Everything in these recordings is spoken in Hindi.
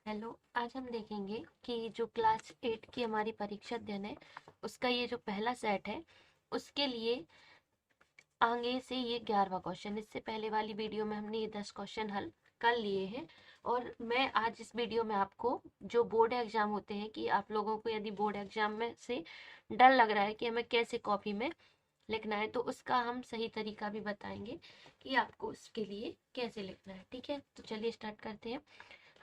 हेलो, आज हम देखेंगे कि जो क्लास 8 की हमारी परीक्षा अध्ययन है उसका ये जो पहला सेट है उसके लिए आगे से ये 11वां क्वेश्चन। इससे पहले वाली वीडियो में हमने ये 10 क्वेश्चन हल कर लिए हैं और मैं आज इस वीडियो में आपको जो बोर्ड एग्जाम होते हैं कि आप लोगों को यदि बोर्ड एग्जाम में से डर लग रहा है कि हमें कैसे कॉपी में लिखना है तो उसका हम सही तरीका भी बताएंगे कि आपको उसके लिए कैसे लिखना है। ठीक है, तो चलिए स्टार्ट करते हैं।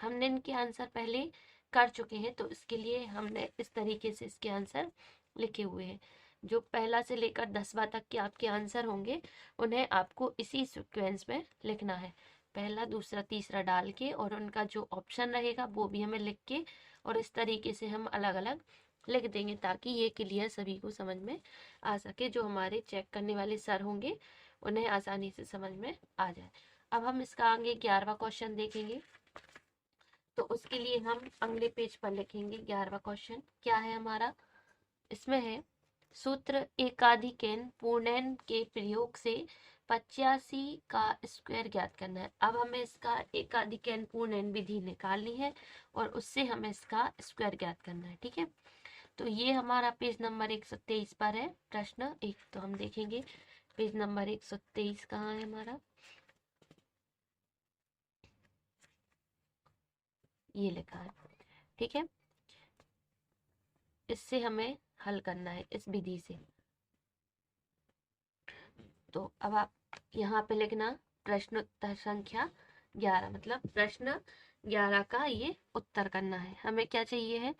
हमने इनके आंसर पहले कर चुके हैं तो इसके लिए हमने इस तरीके से इसके आंसर लिखे हुए हैं। जो पहला से लेकर 10वां तक के आपके आंसर होंगे उन्हें आपको इसी सीक्वेंस में लिखना है, पहला दूसरा तीसरा डाल के, और उनका जो ऑप्शन रहेगा वो भी हमें लिख के और इस तरीके से हम अलग अलग लिख देंगे ताकि ये क्लियर सभी को समझ में आ सके। जो हमारे चेक करने वाले सर होंगे उन्हें आसानी से समझ में आ जाए। अब हम इसका आगे 11वां क्वेश्चन देखेंगे तो उसके लिए हम अगले पेज पर लिखेंगे। 11वां क्वेश्चन क्या है हमारा, इसमें है सूत्र एकाधिकैन पूर्णैन के प्रयोग से 85 का स्क्वायर ज्ञात करना है। अब हमें इसका एकाधिकैन पूर्णैन विधि निकालनी है और उससे हमें इसका स्क्वायर ज्ञात करना है। ठीक है, तो ये हमारा पेज नंबर 123 पर है प्रश्न एक। तो हम देखेंगे पेज नंबर 123 कहाँ है हमारा, ये लिखा है। ठीक है, इससे हमें हल करना है इस विधि से। तो अब आप यहाँ पे लिखना प्रश्न उत्तर संख्या 11, मतलब प्रश्न 11 का ये उत्तर करना है। हमें क्या चाहिए है,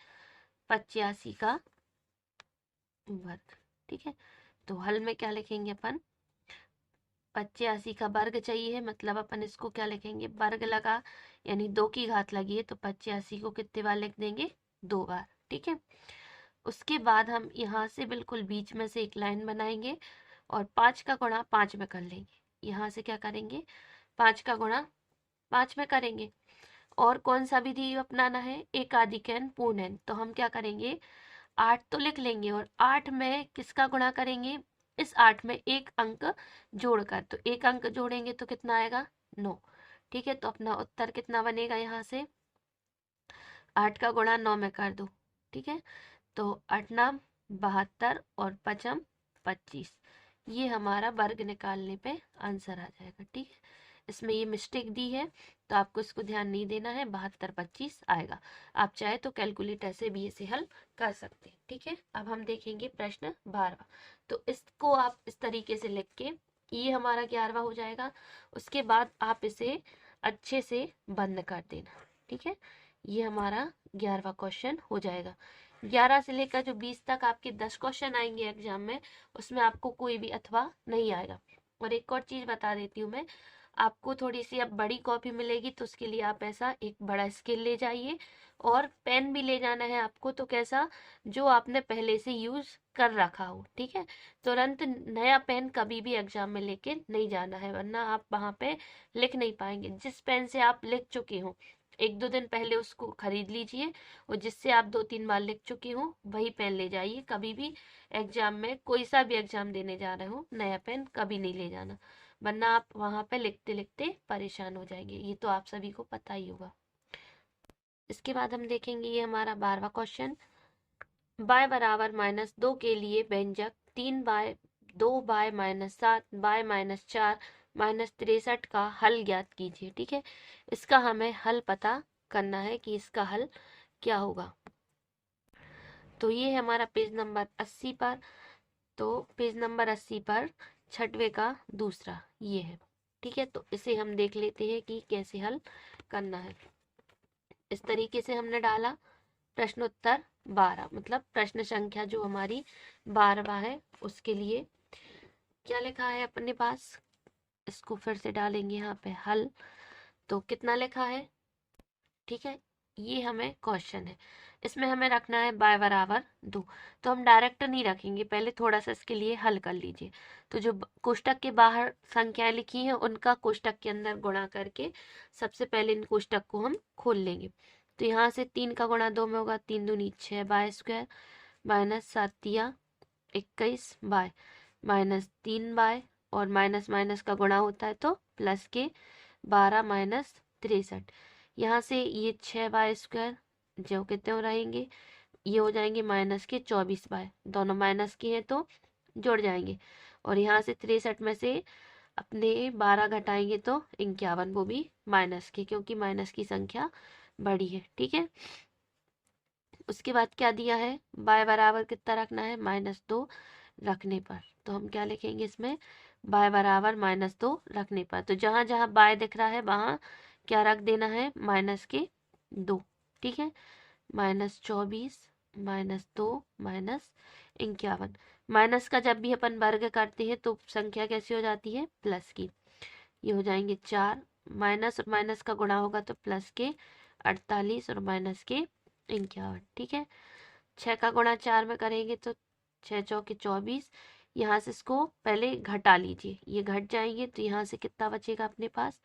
85 का वर्ग। ठीक है, तो हल में क्या लिखेंगे अपन, 85 का वर्ग चाहिए, मतलब अपन इसको क्या लिखेंगे, वर्ग लगा यानी 2 की घात लगी है तो 85 को कितने बार लिख देंगे, 2 बार। ठीक है, उसके बाद हम यहाँ से बिल्कुल बीच में से एक लाइन बनाएंगे और 5 का गुणा 5 में कर लेंगे। यहाँ से क्या करेंगे, 5 का गुणा 5 में करेंगे। और कौन सा विधि अपनाना है, एकाधिकैन पूर्णैन। तो हम क्या करेंगे, 8 तो लिख लेंगे और 8 में किसका गुणा करेंगे, इस 8 में एक अंक जोड़कर। तो एक अंक जोड़ेंगे तो कितना आएगा, 9। ठीक है, तो अपना उत्तर कितना बनेगा, यहाँ से 8 का गुणा 9 में कर दो। ठीक है, तो 8 नाम 72 और 5 25, ये हमारा वर्ग निकालने पे आंसर आ जाएगा। ठीक है, इसमें ये मिस्टेक दी है तो आपको इसको ध्यान नहीं देना है, 72 25 आएगा। आप चाहे तो कैलकुलेटर से भी इसे हल कर सकते हैं। ठीक है, अब हम देखेंगे प्रश्न 12। तो इसको आप इस तरीके से लिख के, ये हमारा 11वां हो जाएगा। उसके बाद आप इसे अच्छे से बंद कर देना। ठीक है, ये हमारा 11वां क्वेश्चन हो जाएगा। 11 से लेकर जो 20 तक आपके 10 क्वेश्चन आएंगे एग्जाम में, उसमें आपको कोई भी अथवा नहीं आएगा। और एक और चीज बता देती हूँ मैं, आपको थोड़ी सी अब बड़ी कॉपी मिलेगी तो उसके लिए आप ऐसा एक बड़ा स्केल ले जाइए और पेन भी ले जाना है आपको। तो कैसा, जो आपने पहले से यूज कर रखा हो। ठीक है, तुरंत नया पेन कभी भी एग्जाम में लेके नहीं जाना है, वरना आप वहां पे लिख नहीं पाएंगे। जिस पेन से आप लिख चुके हो 1-2 दिन पहले उसको खरीद लीजिए, और जिससे आप 2-3 बार लिख चुकी हो वही पेन ले जाइए। कभी भी एग्जाम में, कोई सा भी एग्जाम देने जा रहे हो, नया पेन कभी नहीं ले जाना, वरना आप वहां पे लिखते लिखते परेशान हो जाएंगे। ये तो आप सभी को पता ही होगा। इसके बाद हम देखेंगे ये हमारा 12वां क्वेश्चन, बाय बराबर -2 के लिए व्यंजक 3/2/-7/-4 -63 का हल ज्ञात कीजिए। ठीक है, इसका हमें हल पता करना है कि इसका हल क्या होगा। तो ये है हमारा पेज नंबर 80 पर। तो पेज नंबर 80 पर छठवें का दूसरा ये है। ठीक है, तो इसे हम देख लेते हैं कि कैसे हल करना है। इस तरीके से हमने डाला प्रश्नोत्तर 12, मतलब प्रश्न संख्या जो हमारी 12वां है उसके लिए क्या लिखा है अपने पास, इसको फिर से डालेंगे यहाँ पे हल। तो कितना लिखा है, ठीक है, ये हमें क्वेश्चन है, इसमें हमें रखना है बाय बराबर 2। तो हम डायरेक्ट नहीं रखेंगे, पहले थोड़ा सा इसके लिए हल कर लीजिए। तो जो कोष्टक के बाहर संख्याएं लिखी हैं उनका कोष्टक के अंदर गुणा करके सबसे पहले इन कोष्टक को हम खोल लेंगे। तो यहाँ से 3 का गुणा 2 में होगा, 3 दूनी 6 बाय स्क्वायर -7 × 21 बाय -3 बाय, और माइनस माइनस का गुणा होता है तो प्लस के 12 -63, यहाँ से ये 6y² जो कि त्यों रहेंगे, ये हो जाएंगे -24y, दोनों माइनस के हैं तो जुड़ जाएंगे। और यहाँ से 63 में से अपने 12 घटाएंगे तो 51, वो भी माइनस के, क्योंकि माइनस की संख्या बड़ी है। ठीक है, उसके बाद क्या दिया है, y बराबर कितना रखना है, -2 रखने पर। तो हम क्या लिखेंगे इसमें, y बराबर -2 रखने पर। तो जहां जहां y दिख रहा है वहां क्या रख देना है, -2। ठीक है, -24 -2 -51। माइनस का जब भी अपन वर्ग करते हैं तो संख्या कैसी हो जाती है, प्लस की। ये हो जाएंगे 4, माइनस और माइनस का गुणा होगा तो प्लस के 48 और माइनस के 51। ठीक है, 6 का गुणा 4 में करेंगे तो 6 चौके 24। यहाँ से इसको पहले घटा लीजिए, ये घट जाएंगे तो यहाँ से कितना बचेगा अपने पास,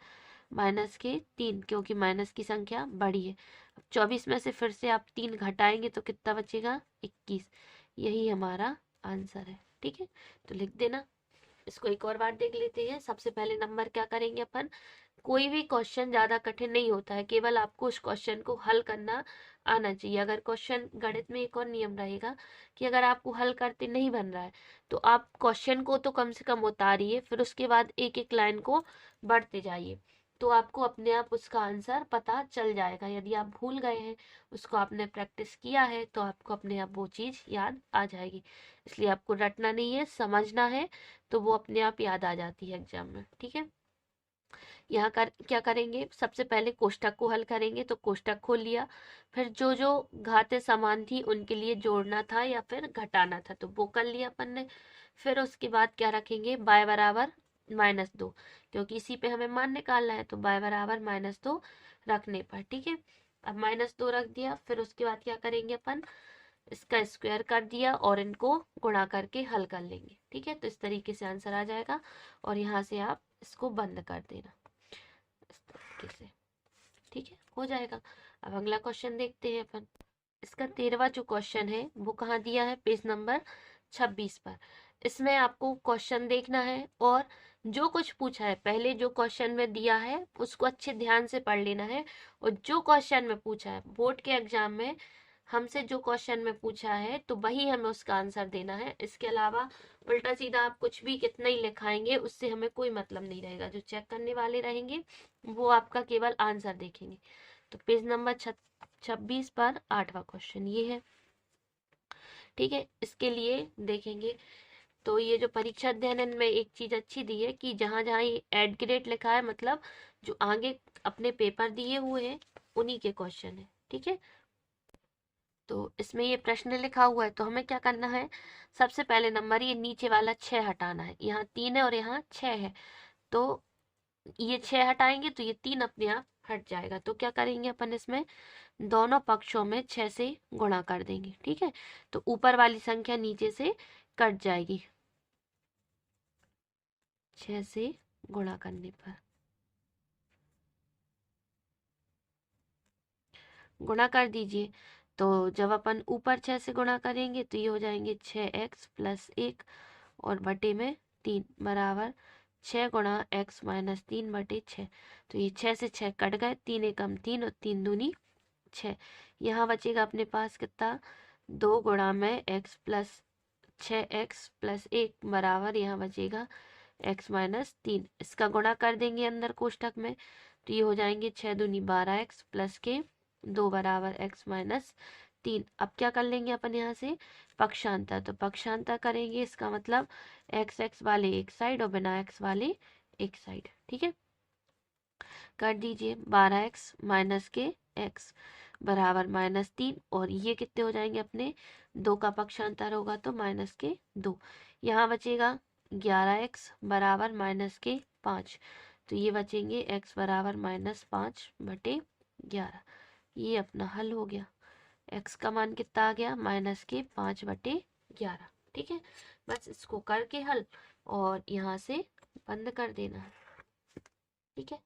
-3, क्योंकि माइनस की संख्या बड़ी है। अब 24 में से फिर से आप 3 घटाएंगे तो कितना बचेगा, 21। यही हमारा आंसर है। ठीक है, तो लिख देना। इसको एक और बार देख लेते हैं। सबसे पहले नंबर क्या करेंगे अपन, कोई भी क्वेश्चन ज्यादा कठिन नहीं होता है, केवल आपको उस क्वेश्चन को हल करना आना चाहिए। अगर क्वेश्चन, गणित में एक और नियम रहेगा कि अगर आपको हल करते नहीं बन रहा है तो आप क्वेश्चन को तो कम से कम उतारिए, फिर उसके बाद एक एक लाइन को बढ़ते जाइए, तो आपको अपने आप उसका आंसर पता चल जाएगा। यदि आप भूल गए हैं, उसको आपने प्रैक्टिस किया है, तो आपको अपने आप वो चीज याद आ जाएगी। इसलिए आपको रटना नहीं है, समझना है, तो वो अपने आप याद आ जाती है एग्जाम में। ठीक है, यहाँ क्या करेंगे, सबसे पहले कोष्टक को हल करेंगे। तो कोष्टक खोल लिया, फिर जो जो घातें समान थी उनके लिए जोड़ना था या फिर घटाना था तो वो कर लिया अपन ने। फिर उसके बाद क्या रखेंगे, y बराबर -2, क्योंकि इसी पे हमें मान निकालना है, तो y बराबर -2 रखने पर। ठीक है, अब -2 रख दिया, फिर उसके बाद क्या करेंगे अपन, इसका स्क्वायर कर दिया और इनको गुणा करके हल कर लेंगे। ठीक है, तो इस तरीके से आंसर आ जाएगा और यहाँ से आप इसको बंद कर देना इस तरीके से। ठीक है, हो जाएगा। अब अगला क्वेश्चन देखते हैं अपन। इसका 13वां जो क्वेश्चन है वो कहाँ दिया है, पेज नंबर 26 पर। इसमें आपको क्वेश्चन देखना है और जो कुछ पूछा है, पहले जो क्वेश्चन में दिया है उसको अच्छे ध्यान से पढ़ लेना है। और जो क्वेश्चन में पूछा है बोर्ड के एग्जाम में, हमसे जो क्वेश्चन में पूछा है तो वही हमें उसका आंसर देना है। इसके अलावा उल्टा सीधा आप कुछ भी कितना ही लिखाएंगे उससे हमें कोई मतलब नहीं रहेगा। जो चेक करने वाले रहेंगे वो आपका केवल आंसर देखेंगे। तो पेज नंबर 26 पर 8वां क्वेश्चन ये है। ठीक है, इसके लिए देखेंगे तो ये जो परीक्षा अध्ययन में एक चीज अच्छी दी है कि जहां जहां ये एड ग्रेड लिखा है, मतलब जो आगे अपने पेपर दिए हुए हैं उन्हीं के क्वेश्चन है। ठीक है, तो इसमें ये प्रश्न लिखा हुआ है तो हमें क्या करना है, सबसे पहले नंबर ये नीचे वाला 6 हटाना है। यहाँ 3 है और यहाँ 6 है, तो ये 6 हटाएंगे तो ये 3 अपने आप हट जाएगा। तो क्या करेंगे अपन, इसमें दोनों पक्षों में 6 से गुणा कर देंगे। ठीक है, तो ऊपर वाली संख्या नीचे से कट जाएगी 6 से गुणा करने पर। गुणा कर दीजिए, तो जब अपन ऊपर 6 से गुणा करेंगे तो ये हो जाएंगे 6x + 1 और बटे में 3 बराबर 6 गुणा x - 3 बटे 6। तो ये 6 से 6 कट गए, 3 एकम 3 और 3 दूनी 6। यहाँ बचेगा अपने पास कितना, 2 गुणा में x + 6x + 1 बराबर यहाँ बचेगा x - 3। इसका गुणा कर देंगे अंदर कोष्टक में, तो ये हो जाएंगे 6 दूनी 12x + के 2 बराबर x - 3। अब क्या कर लेंगे अपन यहाँ से पक्षांतर, तो पक्षांतर करेंगे, इसका मतलब x वाले एक साइड और बिना x वाले एक साइड। ठीक है, कर दीजिए 12x माइनस के x बराबर -3 और ये कितने हो जाएंगे अपने, 2 का पक्षांतर होगा तो -2। यहाँ बचेगा 11x बराबर -5, तो ये बचेंगे x बराबर -5 बटे 11। ये अपना हल हो गया, x का मान कितना आ गया, -5 बटे 11। ठीक है, बस इसको करके हल और यहाँ से बंद कर देना है। ठीक है,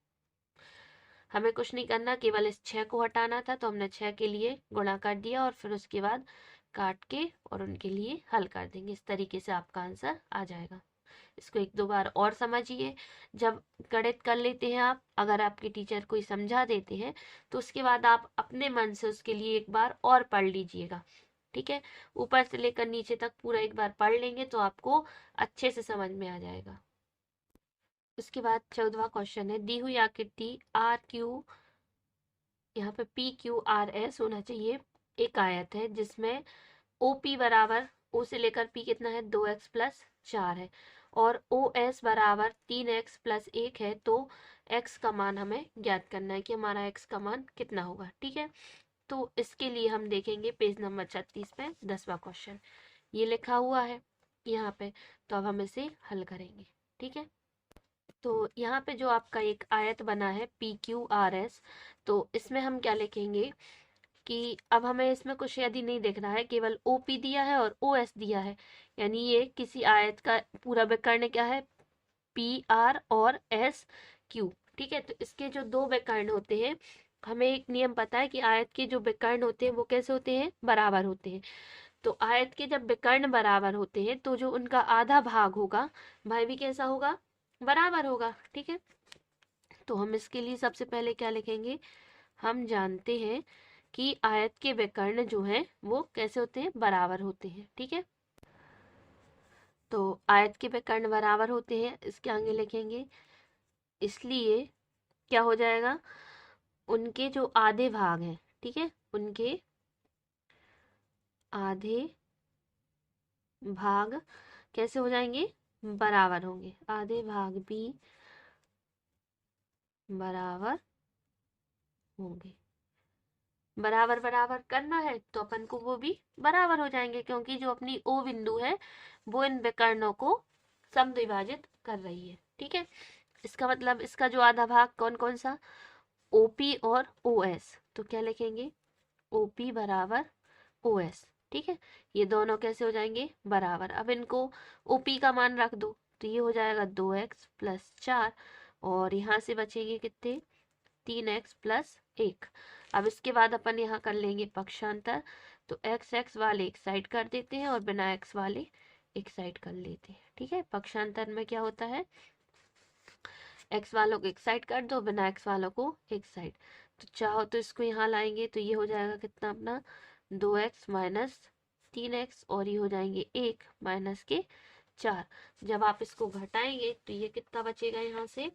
हमें कुछ नहीं करना, केवल इस 6 को हटाना था, तो हमने 6 के लिए गुणा कर दिया और फिर उसके बाद काट के और उनके लिए हल कर देंगे। इस तरीके से आपका आंसर आ जाएगा। इसको एक दो बार और समझिए। जब गणित कर लेते हैं आप, अगर आपके टीचर कोई समझा देते हैं तो उसके बाद आप अपने मन से उसके लिए एक बार और पढ़ लीजिएगा। ठीक है, ऊपर से लेकर नीचे तक पूरा एक बार पढ़ लेंगे तो आपको अच्छे से समझ में आ जाएगा। उसके बाद 14वां क्वेश्चन है, दी हुई आकृति आर क्यू, यहाँ पे पी क्यू आर एस होना चाहिए, एक आयत है जिसमें ओ पी बराबर, ओ से लेकर पी कितना है, 2x+4 है, और ओ एस बराबर 3x+1 है। तो x का मान हमें ज्ञात करना है कि हमारा x का मान कितना होगा। ठीक है, तो इसके लिए हम देखेंगे पेज नंबर 36 पे 10वां क्वेश्चन, ये लिखा हुआ है यहाँ पे। तो अब हम इसे हल करेंगे। ठीक है, तो यहाँ पे जो आपका एक आयत बना है PQRS, तो इसमें हम क्या लिखेंगे कि अब हमें इसमें कुछ यदि नहीं दिख रहा है, केवल OP दिया है और OS दिया है, यानी ये किसी आयत का पूरा विकर्ण क्या है, PR और SQ। ठीक है, तो इसके जो दो विकर्ण होते हैं, हमें एक नियम पता है कि आयत के जो विकर्ण होते हैं वो कैसे होते हैं, बराबर होते हैं। तो आयत के जब विकर्ण बराबर होते हैं तो जो उनका आधा भाग होगा वह भी कैसा होगा, बराबर होगा। ठीक है, तो हम इसके लिए सबसे पहले क्या लिखेंगे, हम जानते हैं कि आयत के विकर्ण जो हैं वो कैसे होते हैं, बराबर होते हैं। ठीक है, तो आयत के विकर्ण बराबर होते हैं, इसके आगे लिखेंगे, इसलिए क्या हो जाएगा, उनके जो आधे भाग हैं, ठीक है, उनके आधे भाग कैसे हो जाएंगे, बराबर होंगे, आधे भाग भी बराबर होंगे। बराबर बराबर करना है तो अपन को वो भी बराबर हो जाएंगे, क्योंकि जो अपनी ओ बिंदु है वो इन विकर्णों को समद्विभाजित कर रही है। ठीक है, इसका मतलब इसका जो आधा भाग कौन कौन सा, OP और OS, तो क्या लिखेंगे, OP बराबर OS। ठीक है, ये दोनों कैसे हो जाएंगे, बराबर। अब इनको OP का मान रख दो तो ये हो जाएगा 2x+4, और यहाँ से बचेंगे कितने, 3x+1। अब इसके बाद अपन यहाँ कर लेंगे पक्षांतर, तो x वाले एक साइड कर देते हैं और बिना x वाले एक साइड कर लेते हैं। ठीक है, पक्षांतर में क्या होता है, x वालों को एक साइड कर दो, बिना x वालों को एक साइड। तो चाहो तो इसको यहाँ लाएंगे तो ये हो जाएगा कितना अपना, 2x माइनस 3x, और ये हो जाएंगे 1 माइनस के 4। जब आप इसको घटाएंगे तो ये कितना बचेगा, यहाँ से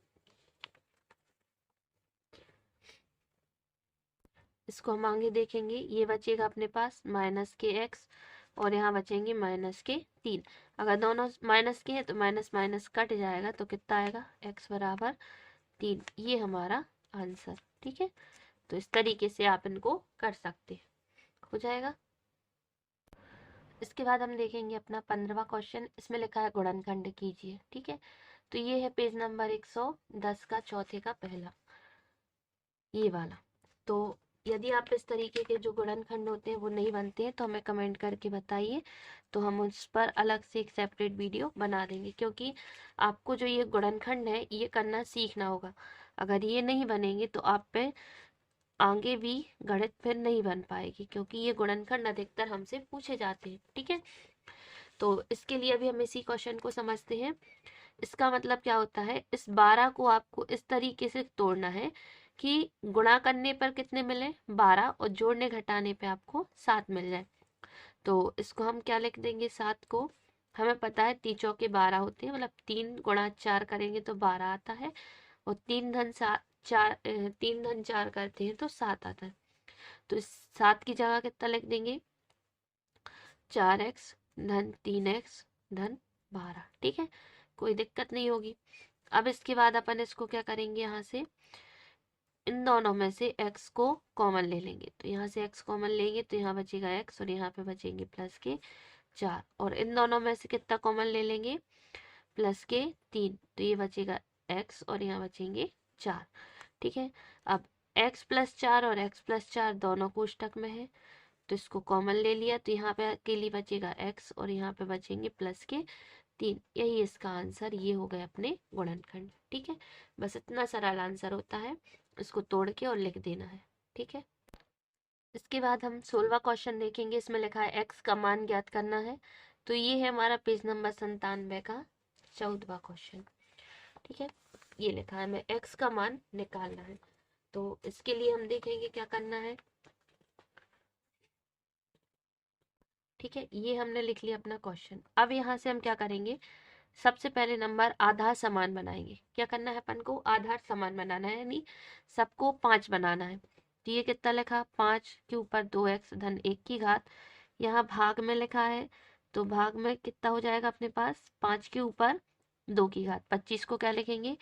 इसको हम आगे देखेंगे, ये बचेगा अपने पास माइनस के x, और यहाँ बचेंगे माइनस के 3। अगर दोनों माइनस के हैं तो माइनस माइनस कट जाएगा, तो कितना आएगा, x बराबर 3। ये हमारा आंसर। ठीक है, तो इस तरीके से आप इनको कर सकते हैं, हो जाएगा। इसके बाद हम देखेंगे अपना 15वां क्वेश्चन, इसमें लिखा है गुणनखंड कीजिए। ठीक है, तो ये है पेज नंबर 110 का चौथे का पहला, ये वाला। तो यदि आप इस तरीके के जो गुणनखंड होते हैं वो नहीं बनते हैं तो हमें कमेंट करके बताइए, तो हम उस पर अलग से एक सेपरेट वीडियो बना देंगे, क्योंकि आपको जो ये गुणनखंड है ये करना सीखना होगा। अगर ये नहीं बनेंगे तो आप पे आगे भी गणित फिर नहीं बन पाएगी, क्योंकि ये गुणनखंड अधिकतर हमसे पूछे जाते हैं। ठीक है, तो इसके लिए अभी हम इसी क्वेश्चन को समझते हैं। इसका मतलब क्या होता है, इस 12 को आपको इस तरीके से तोड़ना है कि गुणा करने पर कितने मिले, 12, और जोड़ने घटाने पे आपको 7 मिल जाए। तो इसको हम क्या लिख देंगे, 7 को, हमें पता है 3 चौके 12 होते हैं, मतलब 3 गुणा 4 करेंगे तो 12 आता है, और 3 धन 7 4 3 धन 4 करते हैं तो 7 आता है। तो इस 7 की जगह कितना लिख देंगे, 4x धन 3x धन 12। ठीक है, कोई दिक्कत नहीं होगी। अब इसके बाद अपन इसको क्या करेंगे, यहाँ से इन दोनों में से x को कॉमन ले लेंगे, तो यहाँ से x कॉमन लेंगे तो यहाँ बचेगा x, और यहाँ पे बचेंगे प्लस के 4, और इन दोनों में से कितना कॉमन ले लेंगे, प्लस के 3, तो ये बचेगा x, और यहाँ बचेंगे 4। ठीक है, अब x+4 और x+4 दोनों कोष्टक में है, तो इसको कॉमन ले लिया, तो यहाँ पे अकेली बचेगा x, और यहाँ पे बचेंगे प्लस के 3। यही इसका आंसर, ये हो गए अपने गुणनखंड। ठीक है, बस इतना सरल आंसर होता है, इसको तोड़ के और लिख देना है। ठीक है, इसके बाद हम 16वां क्वेश्चन देखेंगे, इसमें लिखा है x का मान ज्ञात करना है। तो ये है हमारा पेज नंबर 97 का 14वां क्वेश्चन। ठीक है, ये लिखा है हमें x का मान निकालना है। तो इसके लिए हम देखेंगे क्या करना है। ठीक है, ये हमने लिख लिया अपना क्वेश्चन। अब यहाँ से हम क्या करेंगे, सबसे पहले नंबर आधार समान बनाएंगे। क्या करना है अपन को, आधार समान बनाना है, यानी सबको 5 बनाना है। तो ये कितना लिखा, 5 के ऊपर 2x धन 1 की घात। यहाँ भाग में लिखा है तो भाग में कितना हो जाएगा अपने पास, 5 के ऊपर 2 की घात। 25 को क्या लिखेंगे,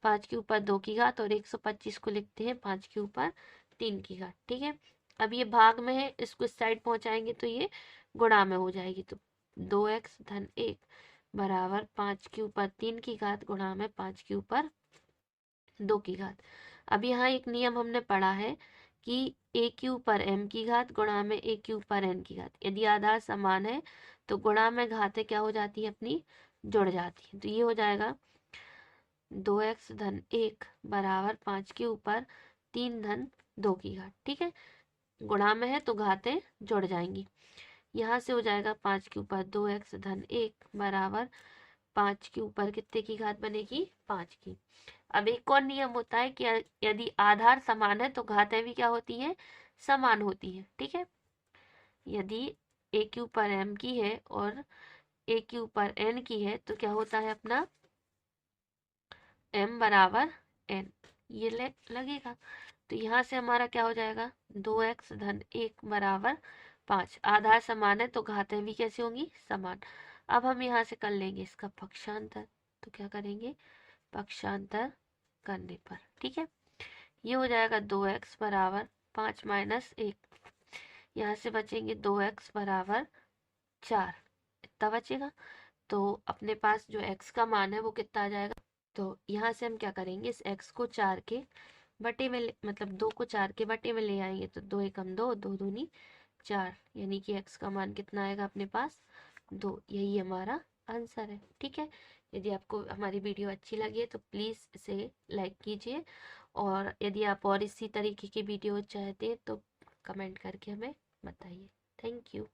5 के ऊपर 2 की घात, और 125 को लिखते हैं 5 के ऊपर 3 की घात। ठीक है, अब ये भाग में है, इसको इस साइड पहुंचाएंगे तो ये गुणा में हो जाएगी। तो 2x धन 1 बराबर 5 के ऊपर 3 की घात गुणा में 5 के ऊपर 2 की घात। अब यहाँ एक नियम हमने पढ़ा है कि a के ऊपर m की घात गुणा में a के ऊपर n की घात। यदि आधार समान है तो गुणा में घातें क्या हो जाती है, अपनी जुड़ जाती है। तो ये हो जाएगा 2x धन 1 बराबर 5 के ऊपर 3 धन 2 की घात। ठीक है, गुणा में है तो घातें जुड़ जाएंगी। यहाँ से हो जाएगा 5 के ऊपर 2x धन 1 बराबर 5 के ऊपर कितने की घात बनेगी, 5 की। अब एक और नियम होता है कि यदि आधार समान है तो घातें भी क्या होती हैं, समान होती हैं। ठीक है, यदि a के ऊपर m की है और a के ऊपर n की है तो क्या होता है अपना m बराबर n, ये लगेगा। तो यहाँ से हमारा क्या हो जाएगा, 2x धन 1 बराबर 5। आधार समान है तो घातें भी कैसे होंगी, समान। अब हम यहाँ से कर लेंगे इसका पक्षांतर। तो क्या करेंगे, पक्षांतर करने पर, ठीक है, ये हो जाएगा 2x बराबर 5 माइनस 1। यहाँ से बचेंगे 2x बराबर 4, इतना बचेगा। तो अपने पास जो x का मान है वो कितना आ जाएगा। तो यहाँ से हम क्या करेंगे, इस x को 4 के बटे में मतलब 2 को 4 के बटे में ले आएंगे। तो 2 एकम 2, 2 दूनी 4, यानी कि x का मान कितना आएगा अपने पास, 2। यही हमारा आंसर है। ठीक है, यदि आपको हमारी वीडियो अच्छी लगी है तो प्लीज़ इसे लाइक कीजिए, और यदि आप और इसी तरीके की वीडियो चाहते हैं तो कमेंट करके हमें बताइए। Thank you.